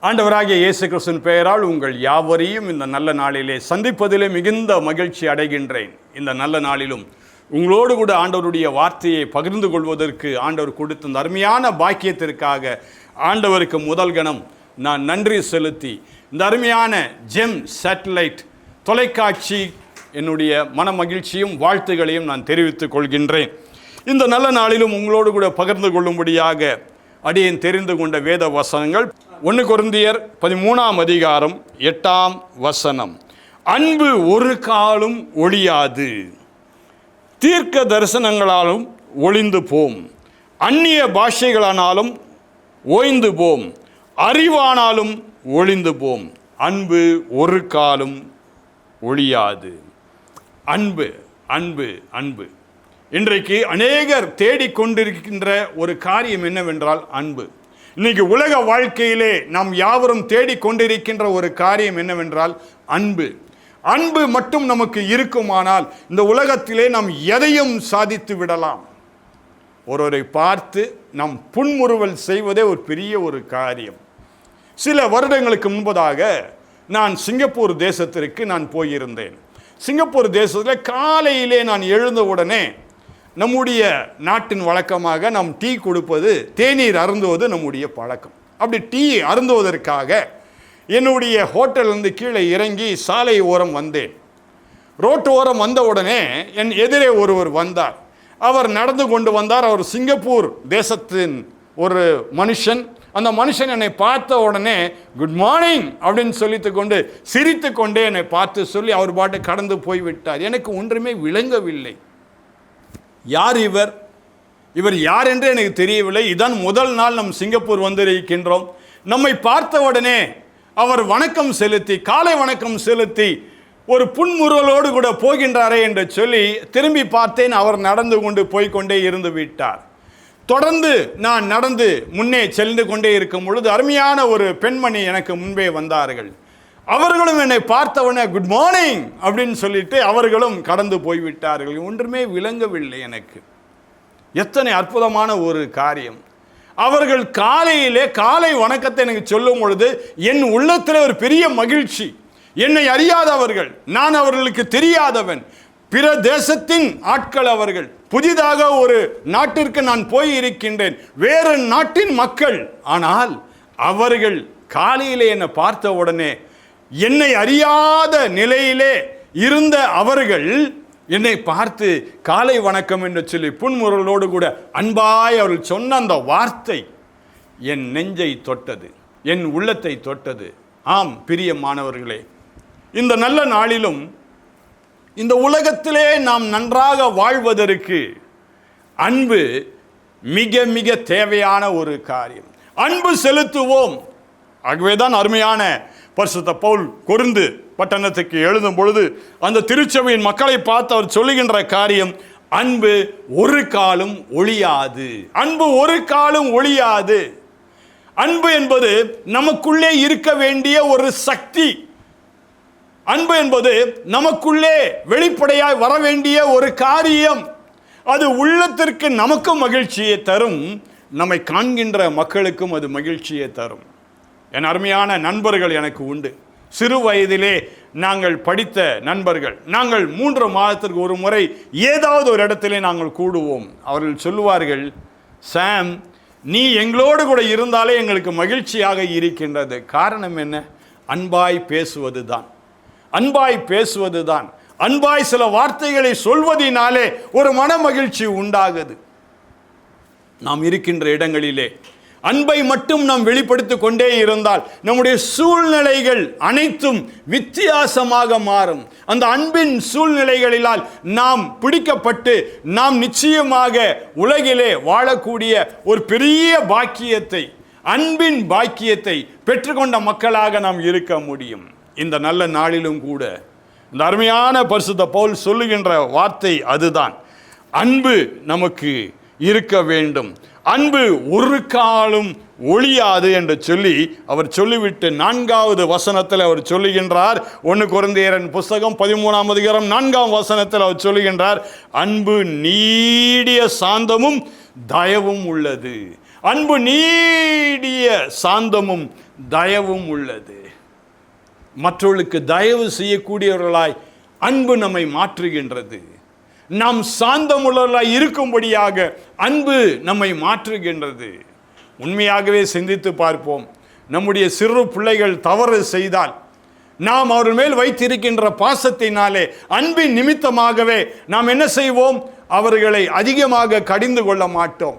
ஆண்டவராகிய இயேசு கிறிஸ்துவின் பெயரால் உங்கள் யாவரையும் இந்த நல்ல நாளிலே சந்திப்பதிலே மிகுந்த மகிழ்ச்சி அடைகின்றேன். இந்த நல்ல நாளிலும் உங்களோடு கூட ஆண்டவருடைய வார்த்தையை பகிர்ந்து கொள்வதற்கு ஆண்டவர் கொடுத்த இந்த அருமையான பாக்கியத்திற்காக ஆண்டவருக்கு முதல் கணம் நான் நன்றி செலுத்தி இந்த அருமையான ஜெம் சேட்டலைட் தொலைக்காட்சி என்னுடைய மன மகிழ்ச்சியும் வாழ்த்துகளையும் நான் தெரிவித்துக் கொள்கின்றேன். இந்த நல்ல நாளிலும் உங்களோடு கூட பகிர்ந்து கொள்ளும்படியாக அடியேன் தெரிந்து கொண்ட வேத வசனங்கள் 1 கொரிந்தியர் 13ஆம் அதிகாரம் 8ஆம் வசனம். அன்பு ஒரு காலும் ஒழியாது, தீர்க்க தரிசனங்களாலும் ஒளிந்து போம், அந்நிய பாஷைகளானாலும் ஓய்ந்து போம், அறிவானாலும் ஒளிந்து போம், அன்பு ஒரு காலும் ஒழியாது. அன்பு அன்பு அன்பு. இன்றைக்கு அநேகர் தேடிக்கொண்டிருக்கின்ற ஒரு காரியம் என்னவென்றால் அன்பு. இன்னைக்கு உலக வாழ்க்கையிலே நாம் யாவரும் தேடிக்கொண்டிருக்கின்ற ஒரு காரியம் என்னவென்றால் அன்பு. அன்பு மட்டும் நமக்கு இருக்குமானால் இந்த உலகத்திலே நாம் எதையும் சாதித்து விடலாம். ஒருவரை பார்த்து நாம் புன்முறுவல் செய்வதே ஒரு பெரிய ஒரு காரியம். சில வருடங்களுக்கு முன்பதாக நான் சிங்கப்பூர் தேசத்திற்கு நான் போயிருந்தேன். சிங்கப்பூர் தேசத்தில் காலையிலே நான் எழுந்த உடனே நம்முடைய நாட்டின் வழக்கமாக நாம் டீ கொடுப்பது, தேநீர் அருந்துவது நம்முடைய பழக்கம். அப்படி டீ அருந்துவதற்காக என்னுடைய ஹோட்டலிருந்து கீழே இறங்கி சாலை ஓரம் வந்தேன். ரோட்டு ஓரம் வந்த உடனே என் எதிரே ஒருவர் வந்தார். அவர் நடந்து கொண்டு வந்தார். அவர் சிங்கப்பூர் தேசத்தின் ஒரு மனுஷன். அந்த மனுஷன் என்னை பார்த்த உடனே குட் மார்னிங் அப்படின்னு சொல்லிட்டு கொண்டு சிரித்து கொண்டே என்னை பார்த்து சொல்லி அவர் பாட்டு கடந்து போய்விட்டார். எனக்கு ஒன்றுமே விளங்கவில்லை. யார் இவர்? இவர் யார் என்று எனக்கு தெரியவில்லை. இதான் முதல் நாள் நம் சிங்கப்பூர் வந்திருக்கின்றோம். நம்மை பார்த்த உடனே அவர் வணக்கம் செலுத்தி, காலை வணக்கம் செலுத்தி ஒரு புன்முறுவலோடு கூட போகின்றாரே என்று சொல்லி திரும்பி பார்த்தேன். அவர் நடந்து கொண்டு போய்கொண்டே இருந்து விட்டார். தொடர்ந்து நான் நடந்து முன்னே சென்று கொண்டே இருக்கும் பொழுது அருமையான ஒரு பெண்மணி எனக்கு முன்பே வந்தார்கள். அவர்களும் என்னை பார்த்தவனே குட் மார்னிங் அப்படின்னு சொல்லிட்டு அவர்களும் கடந்து போய்விட்டார்கள். ஒன்றுமே விளங்கவில்லை எனக்கு. எத்தனை அற்புதமான ஒரு காரியம். அவர்கள் காலையிலே காலை வணக்கத்தை எனக்கு சொல்லும் பொழுது என் உள்ளத்தில் ஒரு பெரிய மகிழ்ச்சி. என்னை அறியாதவர்கள், நான் அவர்களுக்கு தெரியாதவன், பிற தேசத்தின் ஆட்கள் அவர்கள். புதிதாக ஒரு நாட்டிற்கு நான் போய் இருக்கின்றேன், வேறு நாட்டின் மக்கள். ஆனால் அவர்கள் காலையிலே என்னை பார்த்த உடனே என்னை அறியாத நிலையிலே இருந்த அவர்கள் என்னை பார்த்து காலை வணக்கம் என்று சொல்லி புன்முறுவலோடு கூட அன்பாய் அவர்கள் சொன்ன அந்த வார்த்தை என் நெஞ்சை தொட்டது, என் உள்ளத்தை தொட்டது. ஆம் பிரியமானவர்களே, இந்த நல்ல நாளிலும் இந்த உலகத்திலே நாம் நன்றாக வாழ்வதற்கு அன்பு மிக மிக தேவையான ஒரு காரியம். அன்பு செலுத்துவோம். ஆகவேதான் அருமையான பரிசுத்த பவுல் கொரிந்து பட்டணத்துக்கு எழுதும் பொழுது அந்த திருச்சபையின் மக்களை பார்த்து அவர் சொல்லுகின்ற காரியம் அன்பு ஒரு காலும் ஒழியாது. அன்பு ஒரு காலும் ஒழியாது. அன்பு என்பது நமக்குள்ளே இருக்க வேண்டிய ஒரு சக்தி. அன்பு என்பது நமக்குள்ளே வெளிப்படையாய் வர வேண்டிய ஒரு காரியம். அது உள்ளத்திற்கு நமக்கும் மகிழ்ச்சியை தரும், நம்மை காண்கின்ற மக்களுக்கும் அது மகிழ்ச்சியை தரும். என் அருமையான நண்பர்கள் எனக்கு உண்டு. சிறு வயதிலே நாங்கள் படித்த நண்பர்கள். நாங்கள் 3 மாதத்திற்கு ஒரு முறை ஏதாவது ஒரு இடத்திலே நாங்கள் கூடுவோம். அவர்கள் சொல்லுவார்கள், சாம் நீ எங்களோடு கூட இருந்தாலே எங்களுக்கு மகிழ்ச்சியாக இருக்கின்றது. காரணம் என்ன? அன்பாய் பேசுவது தான். அன்பாய் பேசுவது தான். அன்பாய் சில வார்த்தைகளை சொல்வதினாலே ஒரு மன மகிழ்ச்சி உண்டாகுது. நாம் இருக்கின்ற இடங்களிலே அன்பை மட்டும் நாம் வெளிப்படுத்திக் கொண்டே இருந்தால் நம்முடைய சூழ்நிலைகள் அனைத்தும் வித்தியாசமாக மாறும். அந்த அன்பின் சூழ்நிலைகளினால் நாம் பிடிக்கப்பட்டு நாம் நிச்சயமாக உலகிலே வாழக்கூடிய ஒரு பெரிய பாக்கியத்தை, அன்பின் பாக்கியத்தை பெற்றுக்கொண்ட மக்களாக நாம் இருக்க முடியும். இந்த நல்ல நாளிலும் கூட இந்த அருமையான பரிசுத்த பவுல் சொல்லுகின்ற வார்த்தை அதுதான். அன்பு நமக்கு இருக்க வேண்டும். அன்பு ஒரு காலும் ஒழியாது என்று சொல்லி அவர் சொல்லிவிட்டு 4வது வசனத்தில் அவர் சொல்லுகின்றார். 1 கொரிந்தியரின் புஸ்தகம் 13ஆம் அதிகாரம் 4ஆம் வசனத்தில் அவர் சொல்லுகின்றார், அன்பு நீடிய சாந்தமும் தயவும் உள்ளது. அன்பு நீடிய சாந்தமும் தயவும் உள்ளது. மற்றவர்களுக்கு தயவு செய்யக்கூடியவர்களாய் அன்பு நம்மை மாற்றுகின்றது. நாம் சாந்தமுள்ளவர்களாய் இருக்கும்படியாக அன்பு நம்மை மாற்றுகின்றது. உண்மையாகவே சிந்தித்து பார்ப்போம். நம்முடைய சிறு பிள்ளைகள் தவறு செய்தால் நாம் அவர்கள் மேல் வைத்திருக்கின்ற பாசத்தினாலே, அன்பின் நிமித்தமாகவே நாம் என்ன செய்வோம்? அவர்களை அதிகமாக கடிந்து கொள்ள மாட்டோம்.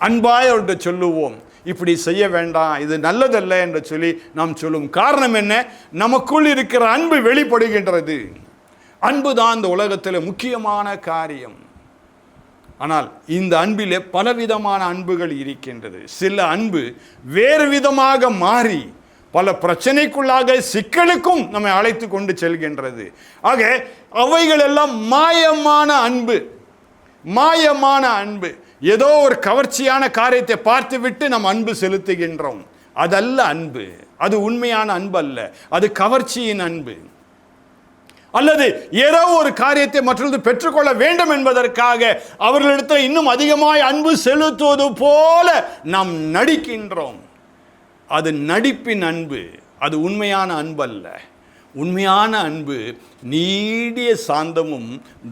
அன்பாய் அவர்கிட்ட சொல்லுவோம், இப்படி செய்ய வேண்டாம், இது நல்லதல்ல என்று சொல்லி நாம் சொல்லும். காரணம் என்ன? நமக்குள் இருக்கிற அன்பு வெளிப்படுகின்றது. அன்பு தான் இந்த உலகத்தில் முக்கியமான காரியம். ஆனால் இந்த அன்பிலே பலவிதமான அன்புகள் இருக்கின்றது. சில அன்பு வேறு விதமாக மாறி பல பிரச்சனைக்குள்ளாக சிக்கலுக்கும் நம்மை அழைத்து கொண்டு செல்கின்றது. ஆக அவைகள் எல்லாம் மாயமான அன்பு. மாயமான அன்பு. ஏதோ ஒரு கவர்ச்சியான காரியத்தை பார்த்துவிட்டு நாம் அன்பு செலுத்துகின்றோம். அதல்ல அன்பு. அது உண்மையான அன்பு அல்ல. அது கவர்ச்சியின் அன்பு. அல்லது ஏதோ ஒரு காரியத்தை மற்றொரு பெற்றுக்கொள்ள வேண்டும் என்பதற்காக அவர்களிடத்தில் இன்னும் அதிகமாய் அன்பு செலுத்துவது போல நாம் நடிக்கின்றோம். அது நடிப்பின் அன்பு. அது உண்மையான அன்பு அல்ல. உண்மையான அன்பு நீடிய சாந்தமும்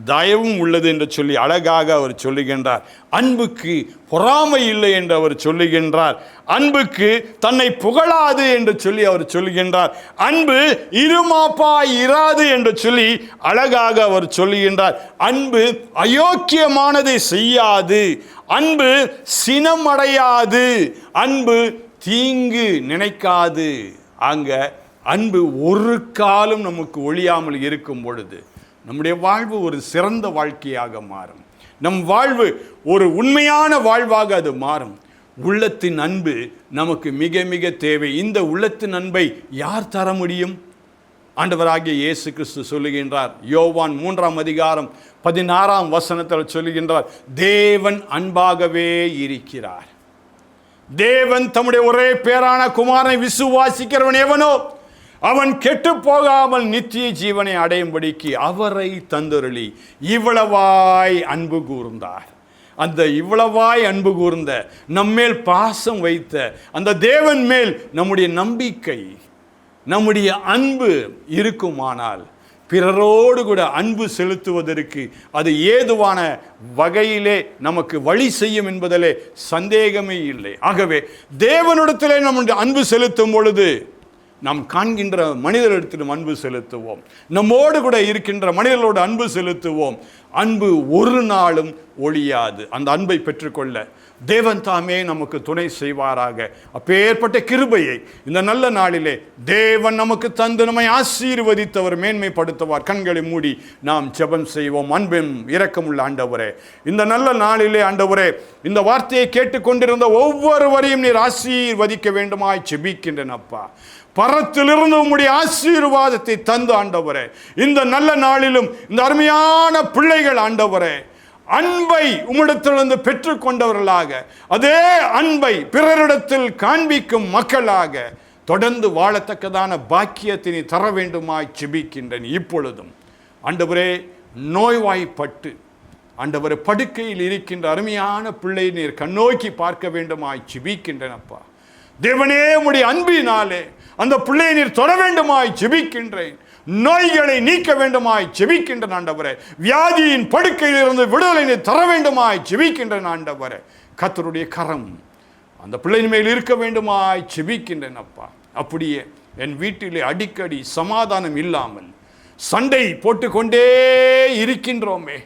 தயவும் உள்ளது என்று சொல்லி அழகாக அவர் சொல்லுகின்றார். அன்புக்கு பொறாமை இல்லை என்று அவர் சொல்லுகின்றார். அன்புக்கு தன்னை புகழாது என்று சொல்லி அவர் சொல்லுகின்றார். அன்பு இருமாப்பாய் இராது என்று சொல்லி அழகாக அவர் சொல்லுகின்றார். அன்பு அயோக்கியமானதை செய்யாது. அன்பு சினமடையாது. அன்பு தீங்கு நினைக்காது. அங்க அன்பு ஒரு காலம் நமக்கு ஒழியாமல் இருக்கும் பொழுது நம்முடைய வாழ்வு ஒரு சிறந்த வாழ்க்கையாக மாறும். நம் வாழ்வு ஒரு உண்மையான வாழ்வாக அது மாறும். உள்ளத்தின் அன்பு நமக்கு மிக மிக தேவை. இந்த உள்ளத்தின் அன்பை யார் தர முடியும்? ஆண்டவராகிய இயேசு கிறிஸ்து சொல்லுகின்றார். யோவான் 3:16 சொல்லுகின்றார், தேவன் அன்பாகவே இருக்கிறார். தேவன் தம்முடைய ஒரே பேரான குமாரனை விசுவாசிக்கிறவன் எவனோ அவன் கெட்டு போகாமல் நித்திய ஜீவனை அடையும்படிக்கு அவரை தந்தருளி இவ்வளவாய் அன்பு கூர்ந்தார். அந்த இவ்வளவாய் அன்பு கூர்ந்த, நம்மேல் பாசம் வைத்த அந்த தேவன் மேல் நம்முடைய நம்பிக்கை, நம்முடைய அன்பு இருக்குமானால் பிறரோடு கூட அன்பு செலுத்துவதற்கு அது ஏதுவான வகையிலே நமக்கு வழி செய்யும் என்பதிலே சந்தேகமே இல்லை. ஆகவே தேவனிடத்திலே நம்முடைய அன்பு செலுத்தும் பொழுது நாம் காண்கின்ற மனிதரிடத்திலும் அன்பு செலுத்துவோம். நம்மோடு கூட இருக்கின்ற மனிதர்களோடு அன்பு செலுத்துவோம். அன்பு ஒரு நாளும் ஒழியாது. அந்த அன்பை பெற்றுக்கொள்ள தேவன் தாமே நமக்கு துணை செய்வாராக. அப்பேற்பட்ட கிருபையை இந்த நல்ல நாளிலே தேவன் நமக்கு தந்து நம்மை ஆசீர்வதித்தவர் மேன்மைப்படுத்துவார். கண்களை மூடி நாம் ஜெபம் செய்வோம். அன்பும் இரக்கமுள்ள ஆண்டவரே, இந்த நல்ல நாளிலே ஆண்டவரே, இந்த வார்த்தையை கேட்டுக்கொண்டிருந்த ஒவ்வொருவரையும் நீர் ஆசீர்வதிக்க வேண்டுமாய் ஜெபிக்கின்றேன் அப்பா. பரத்திலிருந்து உம்முடைய ஆசீர்வாதத்தை தந்து ஆண்டவரே, இந்த நல்ல நாளிலும் இந்த அருமையான பிள்ளைகள் ஆண்டவரே அன்பை உம்மிடத்திலிருந்து பெற்றுக்கொண்டவர்களாக, அதே அன்பை பிறரிடத்தில் காண்பிக்கும் மக்களாக தொடர்ந்து வாழத்தக்கதான பாக்கியத்தினை தர வேண்டுமாய் ஜெபிக்கின்றேன். இப்பொழுதும் ஆண்டவரே, நோய்வாய்ப்பட்டு ஆண்டவரே படுக்கையில் இருக்கின்ற அருமையான பிள்ளை நீர் கண்ணோக்கி பார்க்க வேண்டுமாய் ஜெபிக்கின்றேன் அப்பா. தேவனே, உம்முடைய அன்பினாலே அந்த பிள்ளையை நீர் தொட வேண்டுமாய் ஜெபிக்கின்றேன். நோய்களை நீக்க வேண்டுமாய் ஜெபிக்கின்றேன் ஆண்டவரே. வியாதியின் படுக்கையிலிருந்து விடுதலை நீர் தர வேண்டுமாய் ஜெபிக்கின்றேன் ஆண்டவரே. கர்த்தருடைய கரம் அந்த பிள்ளையின் மேல் இருக்க வேண்டுமாய் ஜெபிக்கின்றேன் அப்பா. அப்படியே என் வீட்டிலே அடிக்கடி சமாதானம் இல்லாமல் சண்டை போட்டுக்கொண்டே இருக்கின்றோமே,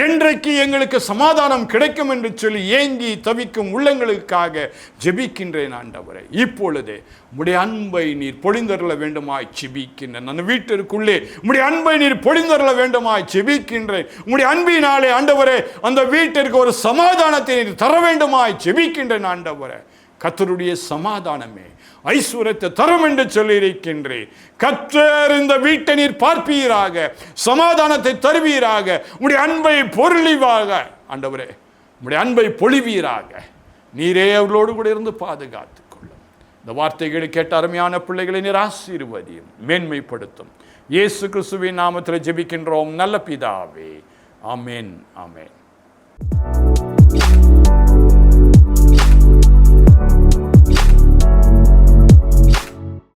என்றைக்கு எங்களுக்கு சமாதானம் கிடைக்கும் என்று சொல்லி ஏங்கி தவிக்கும் உள்ளங்களுக்காக ஜெபிக்கின்றேன் ஆண்டவரே. இப்பொழுதே உம்முடைய அன்பை நீர் பொழிந்தருள வேண்டுமாய் ஜெபிக்கின்றேன். அந்த வீட்டிற்குள்ளே உம்முடைய அன்பை நீர் பொழிந்தருள வேண்டுமாய் ஜெபிக்கின்றேன். உம்முடைய அன்பினாலே ஆண்டவரே அந்த வீட்டிற்கு ஒரு சமாதானத்தை நீர் தர வேண்டுமாய் ஜெபிக்கின்றேன் ஆண்டவரே. கர்த்தருடைய சமாதானமே ஐஸ்வர்யத்தை தரும் என்று சொல்லி இருக்கின்றேன். கர்த்தர் இந்த வீட்டை நீர் பார்ப்பீராக, சமாதானத்தை தருவீராக, உம்முடைய அன்பை பொருளிவாக ஆண்டவரே, உம்முடைய அன்பை பொழிவீராக. நீரே அவர்களோடு கூட இருந்து பாதுகாத்துக் கொள்ளும். இந்த வார்த்தைகளை கேட்ட அருமையான பிள்ளைகளை நீர் ஆசீர்வதியும், மேன்மைப்படுத்தும். இயேசு கிறிஸ்துவின் நாமத்தில் ஜெபிக்கின்றோம் நல்ல பிதாவே. ஆமென், ஆமென்.